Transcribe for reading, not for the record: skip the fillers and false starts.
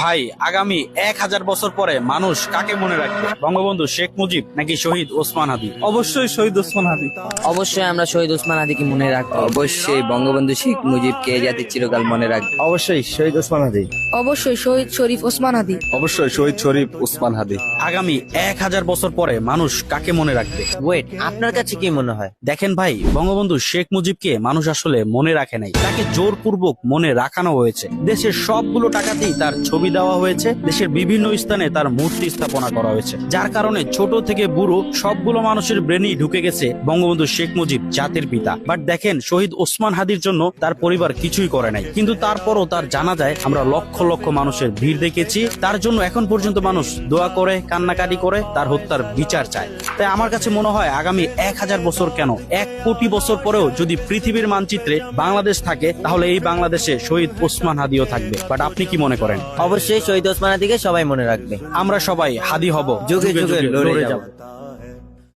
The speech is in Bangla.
ভাই, আগামী 1000 বছর পরে মানুষ কাকে মনে রাখবে? বঙ্গবন্ধু শেখ মুজিব নাকি শহীদ ওসমান হাদি? অবশ্যই শহীদ ওসমান হাদি। অবশ্যই আমরা শহীদ ওসমান হাদিকে মনে রাখবো। অবশ্যই বঙ্গবন্ধু শেখ মুজিবকে জাতির চিরকাল মনে রাখবে। অবশ্যই শহীদ ওসমান হাদি। অবশ্যই শহীদ শরীফ ওসমান হাদি। অবশ্যই শহীদ শরীফ ওসমান হাদি। আগামী 1000 বছর পরে মানুষ কাকে মনে রাখবে? ওয়েট, আপনার কাছে কি মনে হয়? দেখেন ভাই, বঙ্গবন্ধু শেখ মুজিবকে মানুষ আসলে মনে রাখে নাই, তাকে জোরপূর্বক মনে রাখানো হয়েছে। দেশের সবগুলো টাকাতেই তার ছবি দেওয়া হয়েছে, দেশের বিভিন্ন স্থানে তার মূর্তি স্থাপনা করা হয়েছে, যার কারণে ছোট থেকে বুড়ো সবগুলো মানুষের ব্রেনেই ঢুকে গেছে বঙ্গবন্ধু শেখ মুজিব জাতির পিতা। বাট দেখেন, শহীদ ওসমান হাদির জন্য তার পরিবার কিছুই করে নাই, কিন্তু তারপরও তার জানাজায় আমরা লক্ষ লক্ষ মানুষের ভিড় দেখেছি। তার জন্য এখন পর্যন্ত মানুষ দোয়া করে, কান্নাকাটি করে, তার হত্যার বিচার চায়। তাই আমার কাছে মনে হয় আগামী 1000 বছর কেন, 1 কোটি বছর পরেও যদি পৃথিবীর মানচিত্রে বাংলাদেশ থাকে, তাহলে এই বাংলাদেশে শহীদ ওসমান হাদিও থাকবে। বাট আপনি কি মনে করেন? অবশ্যই শহীদ ওসমান হাদিকে সবাই মনে রাখবে। আমরা সবাই হাদি হব, যুগে যুগে লড়ে যাব।